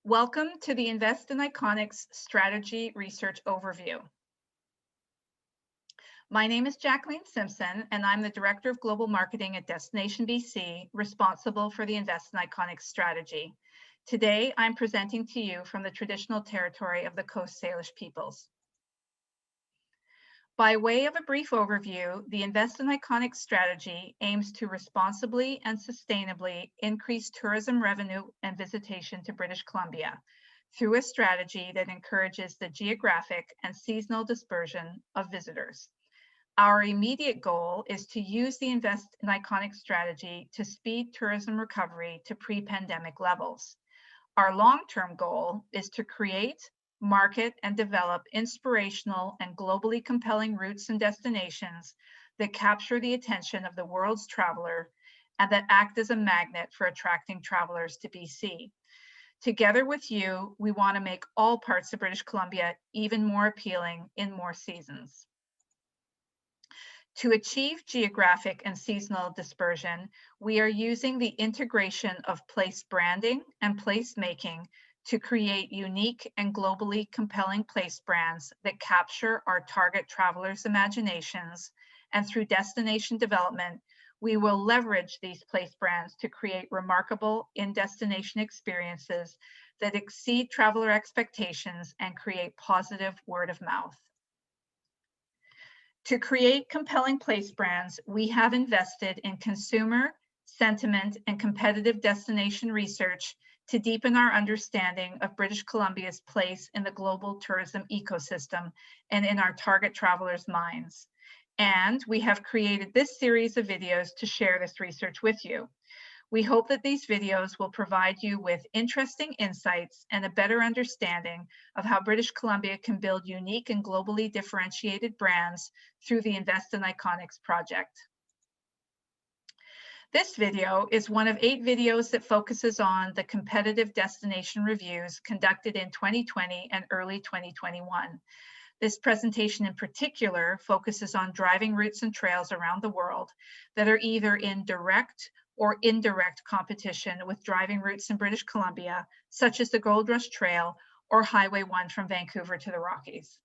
Welcome to the Invest in Iconics Strategy Research Overview. My name is Jacqueline Simpson, and I'm the Director of Global Marketing at Destination BC, responsible for the Invest in Iconics strategy. Today, I'm presenting to you from the traditional territory of the Coast Salish peoples. By way of a brief overview, the Invest in Iconics strategy aims to responsibly and sustainably increase tourism revenue and visitation to British Columbia through a strategy that encourages the geographic and seasonal dispersion of visitors. Our immediate goal is to use the Invest in Iconics strategy to speed tourism recovery to pre-pandemic levels. Our long-term goal is to create, market, and develop inspirational and globally compelling routes and destinations that capture the attention of the world's traveler and that act as a magnet for attracting travelers to BC. Together with you, we want to make all parts of British Columbia even more appealing in more seasons. To achieve geographic and seasonal dispersion, we are using the integration of place branding and placemaking to create unique and globally compelling place brands that capture our target travelers' imaginations. And through destination development, we will leverage these place brands to create remarkable in-destination experiences that exceed traveler expectations and create positive word of mouth. To create compelling place brands, we have invested in consumer, sentiment, and competitive destination research to deepen our understanding of British Columbia's place in the global tourism ecosystem and in our target travelers' minds. And we have created this series of videos to share this research with you. We hope that these videos will provide you with interesting insights and a better understanding of how British Columbia can build unique and globally differentiated brands through the Invest in Iconics project. This video is one of 8 videos that focuses on the competitive destination reviews conducted in 2020 and early 2021. This presentation in particular focuses on driving routes and trails around the world that are either in direct or indirect competition with driving routes in British Columbia, such as the Gold Rush Trail or Highway 1 from Vancouver to the Rockies.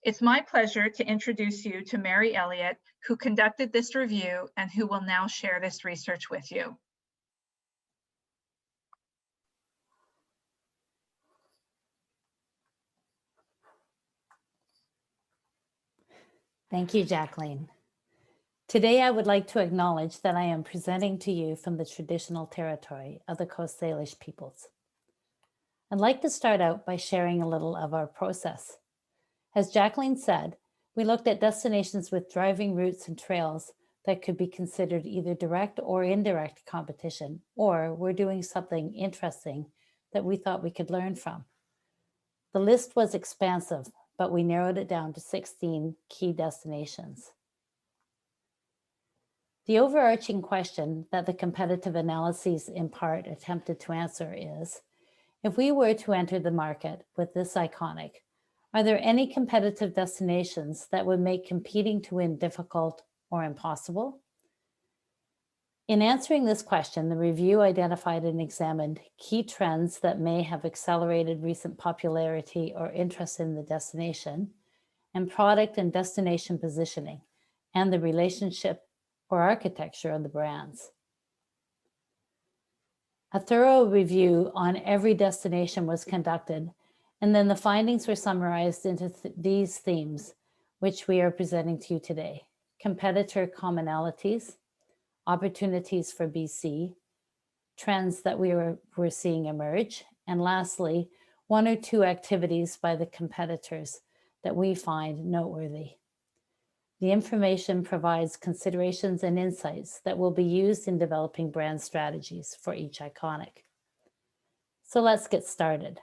It's my pleasure to introduce you to Mary Elliott, who conducted this review and who will now share this research with you. Thank you, Jacqueline. Today, I would like to acknowledge that I am presenting to you from the traditional territory of the Coast Salish peoples. I'd like to start out by sharing a little of our process. As Jacqueline said, we looked at destinations with driving routes and trails that could be considered either direct or indirect competition, or were doing something interesting that we thought we could learn from. The list was expansive, but we narrowed it down to 16 key destinations. The overarching question that the competitive analyses in part attempted to answer is, if we were to enter the market with this iconic, are there any competitive destinations that would make competing to win difficult or impossible? In answering this question, the review identified and examined key trends that may have accelerated recent popularity or interest in the destination, and product and destination positioning, and the relationship or architecture of the brands. A thorough review on every destination was conducted, and then the findings were summarized into these themes, which we are presenting to you today: competitor commonalities, opportunities for BC, trends that we're seeing emerge, and lastly, 1 or 2 activities by the competitors that we find noteworthy. The information provides considerations and insights that will be used in developing brand strategies for each iconic. So let's get started.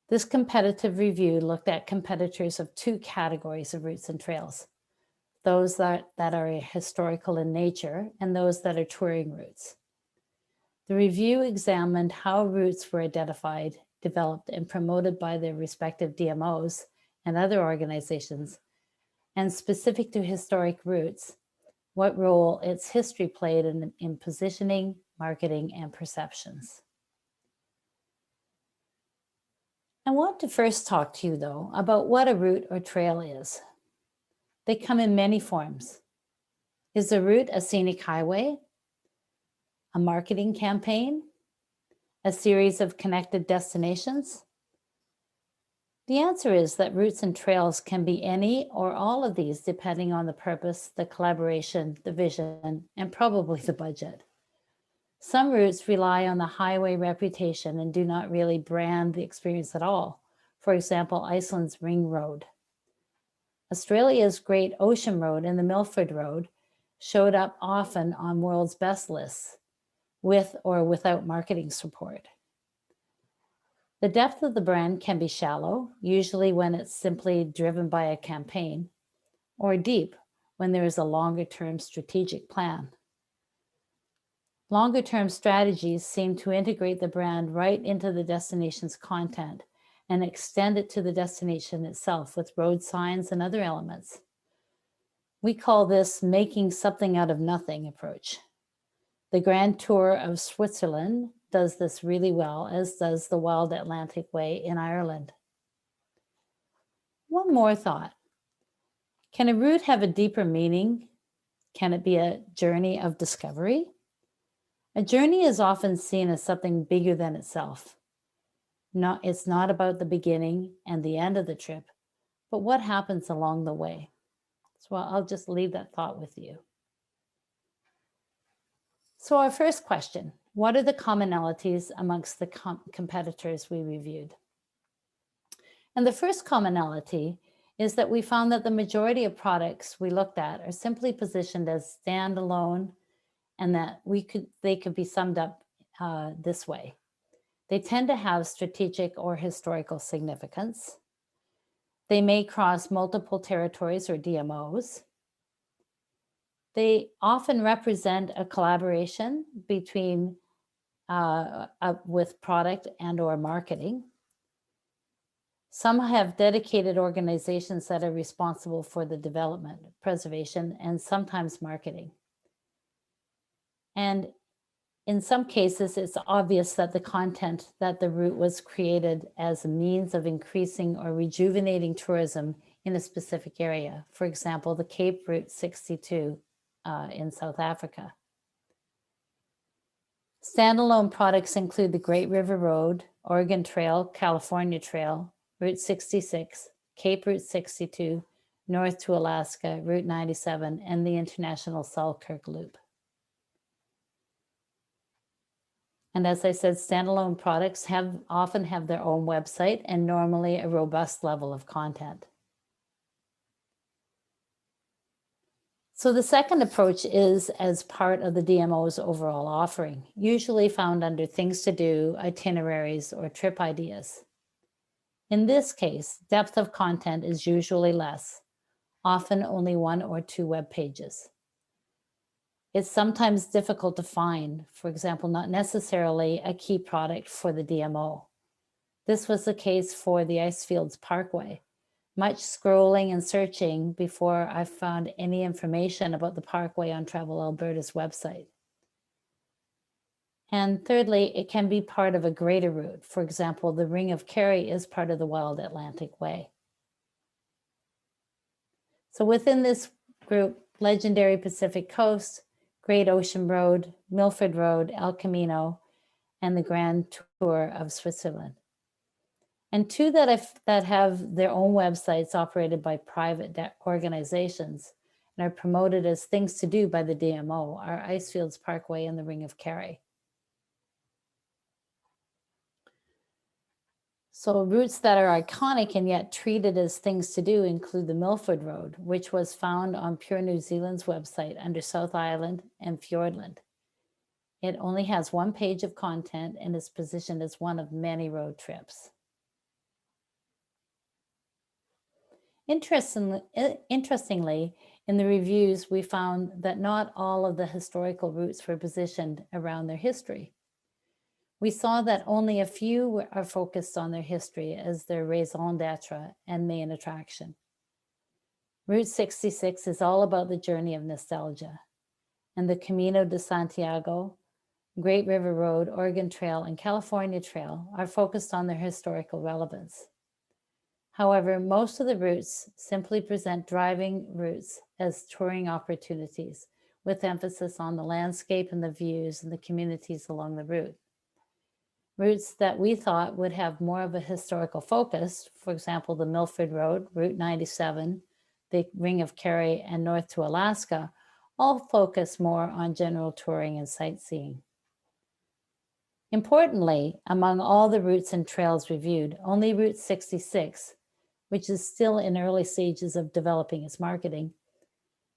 This competitive review looked at competitors of 2 categories of routes and trails: those that are historical in nature and those that are touring routes. The review examined how routes were identified, developed, and promoted by their respective DMOs and other organizations, and specific to historic routes, what role its history played in positioning, marketing, and perceptions. I want to first talk to you, though, about what a route or trail is. They come in many forms. Is a route a scenic highway, a marketing campaign, a series of connected destinations? The answer is that routes and trails can be any or all of these depending on the purpose, the collaboration, the vision, and probably the budget. Some routes rely on the highway reputation and do not really brand the experience at all. For example, Iceland's Ring Road. Australia's Great Ocean Road and the Milford Road showed up often on world's best lists, with or without marketing support. The depth of the brand can be shallow, usually when it's simply driven by a campaign, or deep when there is a longer-term strategic plan. Longer-term strategies seem to integrate the brand right into the destination's content and extend it to the destination itself with road signs and other elements. We call this making something out of nothing approach. The Grand Tour of Switzerland does this really well, as does the Wild Atlantic Way in Ireland. One more thought. Can a route have a deeper meaning? Can it be a journey of discovery? A journey is often seen as something bigger than itself. It's not about the beginning and the end of the trip, but what happens along the way. So I'll just leave that thought with you. So our first question, what are the commonalities amongst the competitors we reviewed? And the first commonality is that we found that the majority of products we looked at are simply positioned as standalone, and that they could be summed up this way. They tend to have strategic or historical significance. They may cross multiple territories or DMOs. They often represent a collaboration between with product and or marketing. Some have dedicated organizations that are responsible for the development, preservation, and sometimes marketing. And in some cases, it's obvious that the content that the route was created as a means of increasing or rejuvenating tourism in a specific area. For example, the Cape Route 62 in South Africa. Standalone products include the Great River Road, Oregon Trail, California Trail, Route 66, Cape Route 62, North to Alaska, Route 97, and the International Selkirk Loop. And as I said, standalone products often have their own website and normally a robust level of content. So the second approach is as part of the DMO's overall offering, usually found under things to do, itineraries, or trip ideas. In this case, depth of content is usually less, often only 1 or 2 web pages. It's sometimes difficult to find, for example, not necessarily a key product for the DMO. This was the case for the Icefields Parkway. Much scrolling and searching before I found any information about the parkway on Travel Alberta's website. And thirdly, it can be part of a greater route. For example, the Ring of Kerry is part of the Wild Atlantic Way. So within this group, Legendary Pacific Coast, Great Ocean Road, Milford Road, El Camino, and the Grand Tour of Switzerland. And 2 that have their own websites operated by private organizations and are promoted as things to do by the DMO are Icefields Parkway and the Ring of Kerry. So routes that are iconic and yet treated as things to do include the Milford Road, which was found on Pure New Zealand's website under South Island and Fiordland. It only has 1 page of content and is positioned as one of many road trips. Interestingly, in the reviews, we found that not all of the historical routes were positioned around their history. We saw that only a few are focused on their history as their raison d'etre and main attraction. Route 66 is all about the journey of nostalgia, and the Camino de Santiago, Great River Road, Oregon Trail, and California Trail are focused on their historical relevance. However, most of the routes simply present driving routes as touring opportunities, with emphasis on the landscape and the views and the communities along the route. Routes that we thought would have more of a historical focus, for example, the Milford Road, Route 97, the Ring of Kerry, and north to Alaska, all focus more on general touring and sightseeing. Importantly, among all the routes and trails reviewed, only Route 66, which is still in early stages of developing its marketing,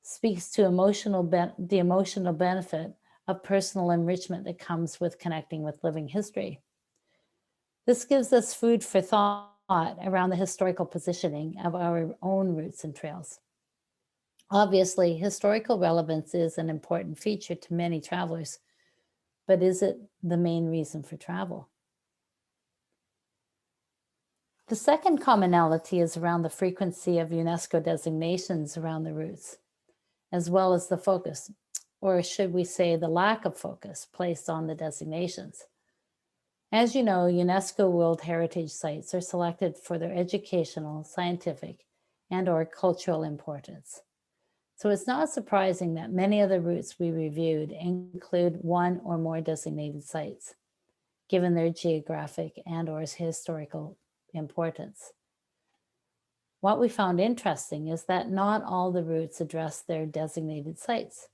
speaks to the emotional benefit of personal enrichment that comes with connecting with living history. This gives us food for thought around the historical positioning of our own routes and trails. Obviously, historical relevance is an important feature to many travelers, but is it the main reason for travel? The second commonality is around the frequency of UNESCO designations around the routes, as well as the focus, or should we say the lack of focus placed on the designations. As you know, UNESCO World Heritage Sites are selected for their educational, scientific, and/or cultural importance. So it's not surprising that many of the routes we reviewed include one or more designated sites, given their geographic and/or historical importance. What we found interesting is that not all the routes address their designated sites,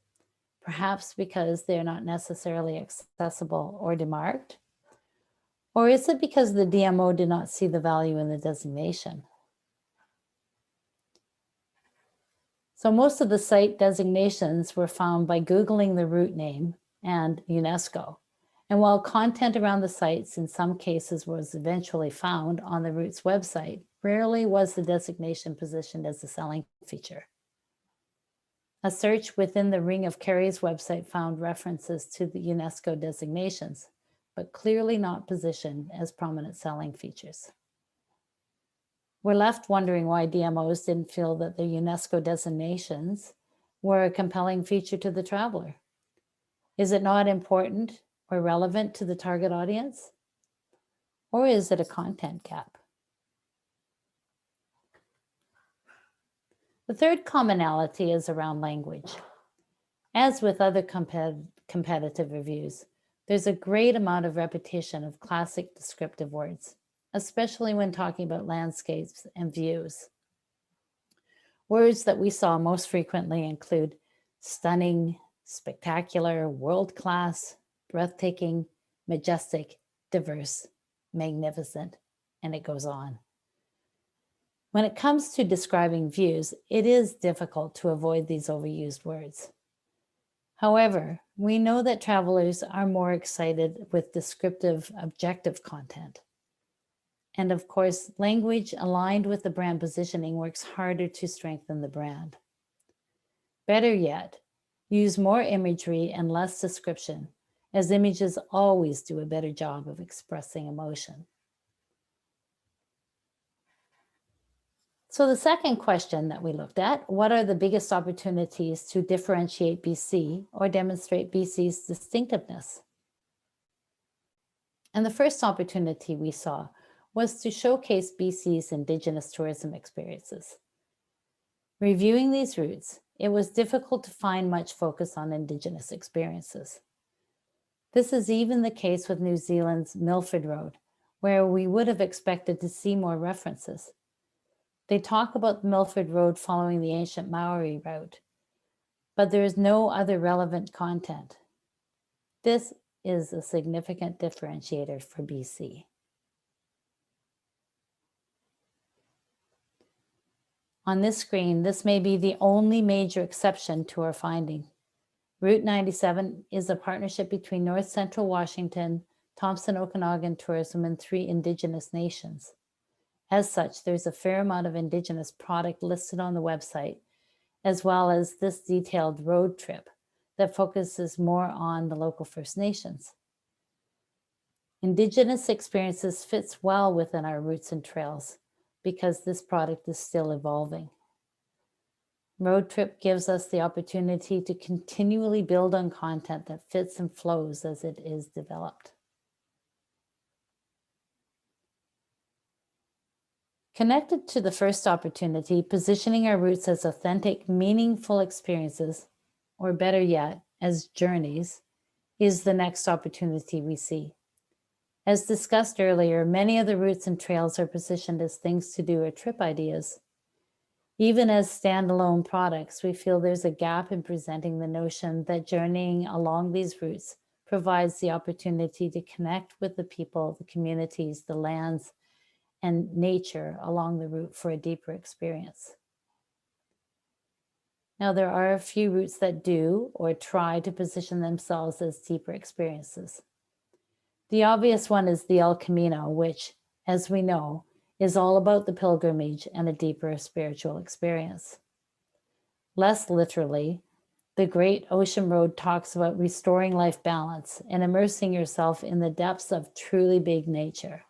perhaps because they're not necessarily accessible or demarked. Or is it because the DMO did not see the value in the designation? So most of the site designations were found by Googling the route name and UNESCO. And while content around the sites in some cases was eventually found on the route's website, rarely was the designation positioned as a selling feature. A search within the Ring of Kerry's website found references to the UNESCO designations, but clearly not positioned as prominent selling features. We're left wondering why DMOs didn't feel that the UNESCO designations were a compelling feature to the traveler. Is it not important or relevant to the target audience? Or is it a content gap? The third commonality is around language. As with other competitive reviews, there's a great amount of repetition of classic descriptive words, especially when talking about landscapes and views. Words that we saw most frequently include stunning, spectacular, world-class, breathtaking, majestic, diverse, magnificent, and it goes on. When it comes to describing views, it is difficult to avoid these overused words. However, we know that travelers are more excited with descriptive, objective content. And of course, language aligned with the brand positioning works harder to strengthen the brand. Better yet, use more imagery and less description, as images always do a better job of expressing emotion. So the second question that we looked at, what are the biggest opportunities to differentiate BC or demonstrate BC's distinctiveness? And the first opportunity we saw was to showcase BC's Indigenous tourism experiences. Reviewing these routes, it was difficult to find much focus on Indigenous experiences. This is even the case with New Zealand's Milford Road, where we would have expected to see more references. They talk about Milford Road following the ancient Maori route, but there is no other relevant content. This is a significant differentiator for BC. On this screen, this may be the only major exception to our finding. Route 97 is a partnership between North Central Washington, Thompson Okanagan Tourism, and 3 Indigenous nations. As such, there's a fair amount of Indigenous product listed on the website, as well as this detailed road trip that focuses more on the local First Nations. Indigenous experiences fits well within our routes and trails because this product is still evolving. Road trip gives us the opportunity to continually build on content that fits and flows as it is developed. Connected to the first opportunity, positioning our routes as authentic, meaningful experiences, or better yet, as journeys, is the next opportunity we see. As discussed earlier, many of the routes and trails are positioned as things to do or trip ideas. Even as standalone products, we feel there's a gap in presenting the notion that journeying along these routes provides the opportunity to connect with the people, the communities, the lands, and nature along the route for a deeper experience. Now, there are a few routes that do or try to position themselves as deeper experiences. The obvious one is the El Camino, which, as we know, is all about the pilgrimage and a deeper spiritual experience. Less literally, the Great Ocean Road talks about restoring life balance and immersing yourself in the depths of truly big nature.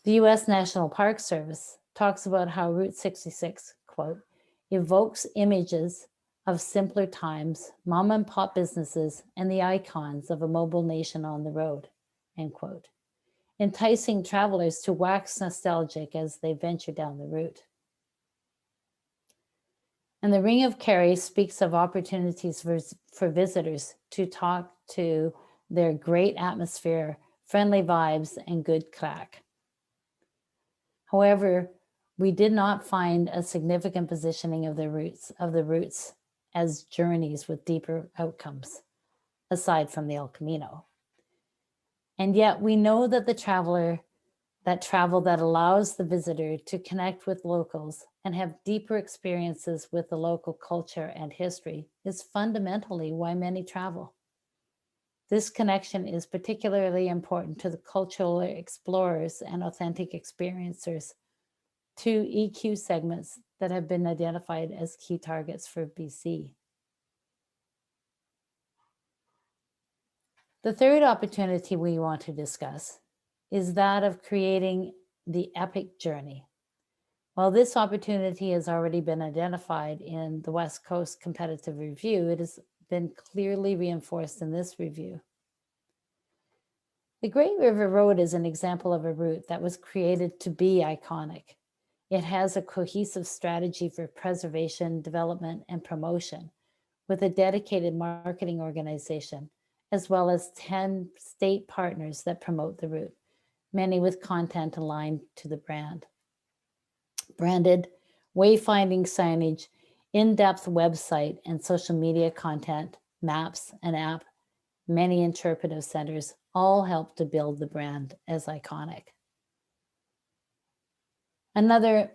The U.S. National Park Service talks about how Route 66, quote, evokes images of simpler times, mom and pop businesses, and the icons of a mobile nation on the road, end quote, enticing travelers to wax nostalgic as they venture down the route. And the Ring of Kerry speaks of opportunities for visitors to talk to their great atmosphere, friendly vibes, and good crack. However, we did not find a significant positioning of the routes as journeys with deeper outcomes, aside from the El Camino. And yet we know that the travel that allows the visitor to connect with locals and have deeper experiences with the local culture and history is fundamentally why many travel. This connection is particularly important to the cultural explorers and authentic experiencers, two EQ segments that have been identified as key targets for BC. The third opportunity we want to discuss is that of creating the epic journey. While this opportunity has already been identified in the West Coast Competitive Review, it has been clearly reinforced in this review. The Great River Road is an example of a route that was created to be iconic. It has a cohesive strategy for preservation, development, and promotion, with a dedicated marketing organization, as well as 10 state partners that promote the route, many with content aligned to the brand. Branded, wayfinding signage, in-depth website and social media content, maps, and app, many interpretive centers all help to build the brand as iconic. Another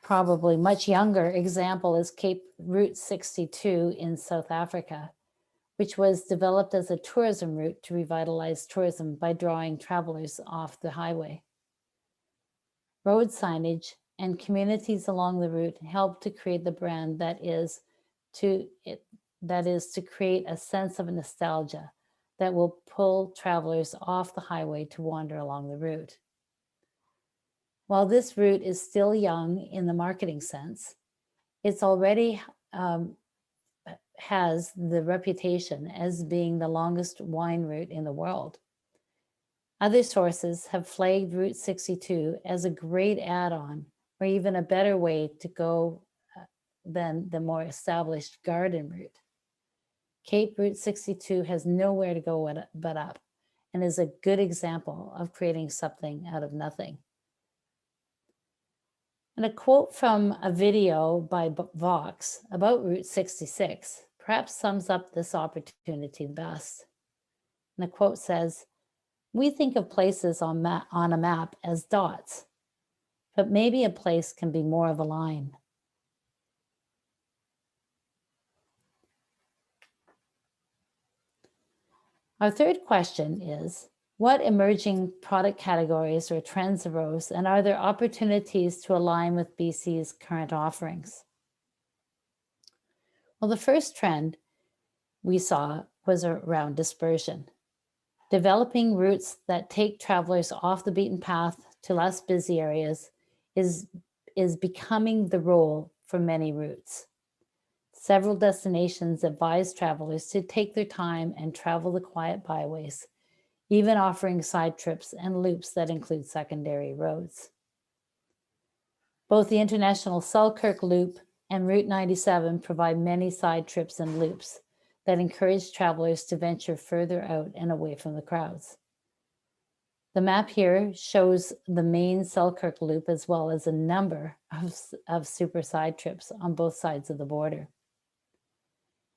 probably much younger example is Cape Route 62 in South Africa, which was developed as a tourism route to revitalize tourism by drawing travelers off the highway. Road signage and communities along the route help to create the brand that is to create a sense of nostalgia that will pull travelers off the highway to wander along the route. While this route is still young in the marketing sense, it's already has the reputation as being the longest wine route in the world. Other sources have flagged Route 62 as a great add-on or even a better way to go than the more established garden route. Cape Route 62 has nowhere to go but up and is a good example of creating something out of nothing. And a quote from a video by Vox about Route 66 perhaps sums up this opportunity best. And the quote says, "We think of places on a map as dots, but maybe a place can be more of a line." Our third question is, what emerging product categories or trends arose, and are there opportunities to align with BC's current offerings? Well, the first trend we saw was around dispersion. Developing routes that take travelers off the beaten path to less busy areas is is becoming the role for many routes. Several destinations advise travelers to take their time and travel the quiet byways, even offering side trips and loops that include secondary roads. Both the International Selkirk Loop and Route 97 provide many side trips and loops that encourage travelers to venture further out and away from the crowds. The map here shows the main Selkirk Loop as well as a number of super side trips on both sides of the border.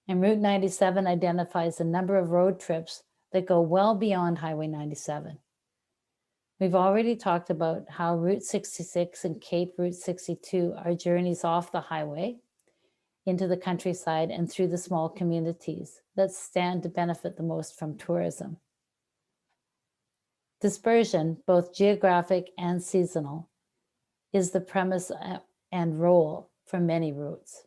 And Route 97 identifies a number of road trips that go well beyond Highway 97. We've already talked about how Route 66 and Cape Route 62 are journeys off the highway into the countryside and through the small communities that stand to benefit the most from tourism. Dispersion, both geographic and seasonal, is the premise and role for many routes.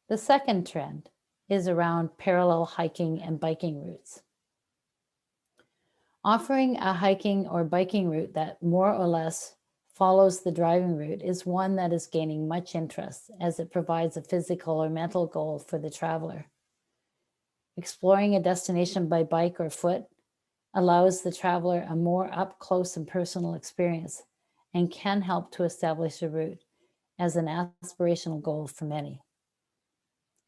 The second trend is around parallel hiking and biking routes. Offering a hiking or biking route that more or less follows the driving route is one that is gaining much interest as it provides a physical or mental goal for the traveler. Exploring a destination by bike or foot allows the traveler a more up-close and personal experience and can help to establish a route as an aspirational goal for many.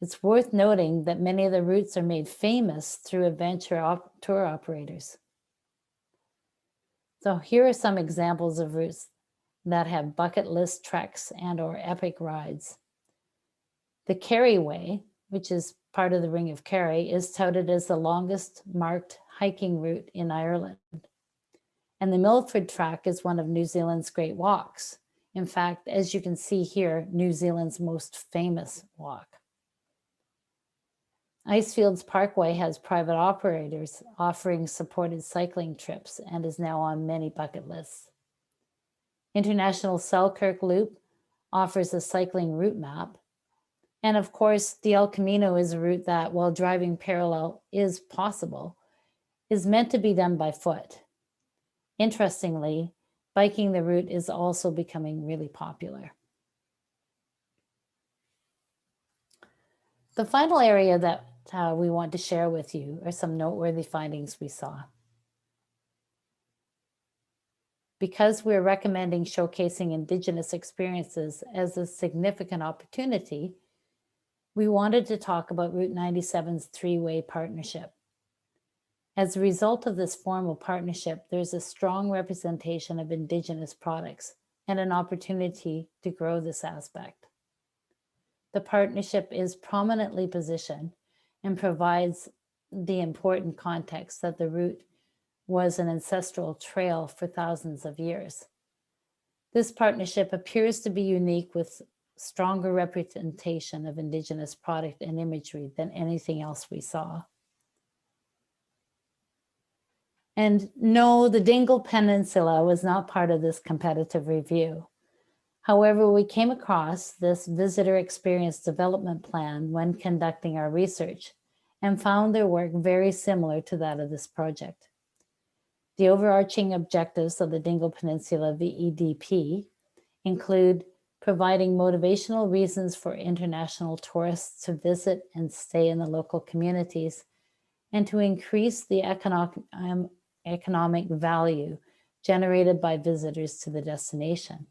It's worth noting that many of the routes are made famous through adventure tour operators. So here are some examples of routes that have bucket list treks and or epic rides. The Kerry Way, which is part of the Ring of Kerry, is touted as the longest marked hiking route in Ireland. And the Milford Track is one of New Zealand's great walks. In fact, as you can see here, New Zealand's most famous walk. Icefields Parkway has private operators offering supported cycling trips and is now on many bucket lists. International Selkirk Loop offers a cycling route map. And of course, the El Camino is a route that, while driving parallel is possible, is meant to be done by foot. Interestingly, biking the route is also becoming really popular. The final area that we want to share with you are some noteworthy findings we saw. Because we're recommending showcasing Indigenous experiences as a significant opportunity, we wanted to talk about Route 97's three-way partnership. As a result of this formal partnership, there's a strong representation of Indigenous products and an opportunity to grow this aspect. The partnership is prominently positioned and provides the important context that the route was an ancestral trail for thousands of years. This partnership appears to be unique with stronger representation of Indigenous product and imagery than anything else we saw. And no, the Dingle Peninsula was not part of this competitive review. However, we came across this visitor experience development plan when conducting our research and found their work very similar to that of this project. The overarching objectives of the Dingle Peninsula VEDP include providing motivational reasons for international tourists to visit and stay in the local communities, and to increase the economic value generated by visitors to the destination.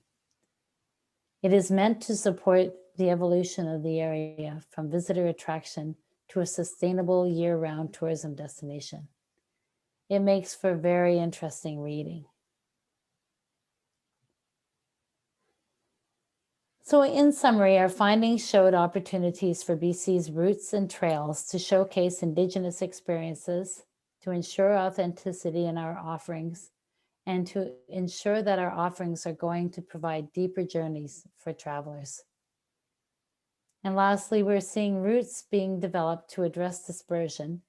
It is meant to support the evolution of the area from visitor attraction to a sustainable year-round tourism destination. It makes for very interesting reading. So in summary, our findings showed opportunities for BC's routes and trails to showcase Indigenous experiences, to ensure authenticity in our offerings, and to ensure that our offerings are going to provide deeper journeys for travelers. And lastly, we're seeing routes being developed to address dispersion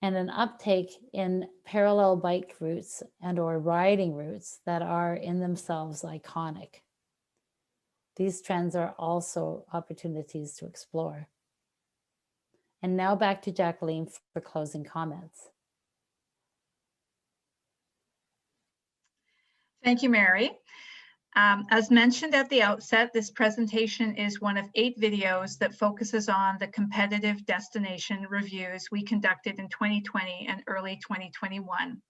and an uptake in parallel bike routes and or riding routes that are in themselves iconic. These trends are also opportunities to explore. And now back to Jacqueline for closing comments. Thank you, Mary. As mentioned at the outset, this presentation is one of 8 videos that focuses on the competitive destination reviews we conducted in 2020 and early 2021.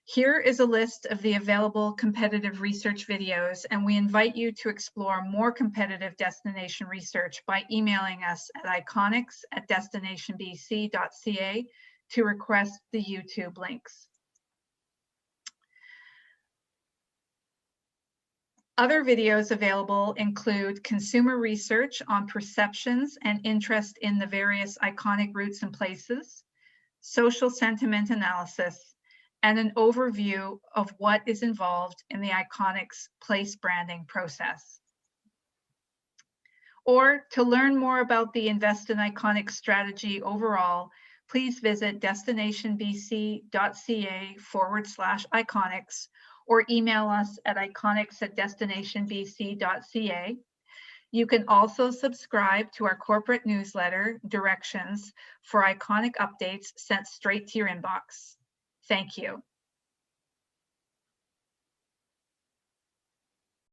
Here is a list of the available competitive research videos, and we invite you to explore more competitive destination research by emailing us at iconics@destinationbc.ca to request the YouTube links. Other videos available include consumer research on perceptions and interest in the various iconic routes and places, social sentiment analysis, and an overview of what is involved in the Iconics place branding process. Or to learn more about the Invest in Iconics strategy overall, please visit destinationbc.ca/iconics or email us at iconics@destinationbc.ca. You can also subscribe to our corporate newsletter, Directions, for iconic updates sent straight to your inbox. Thank you.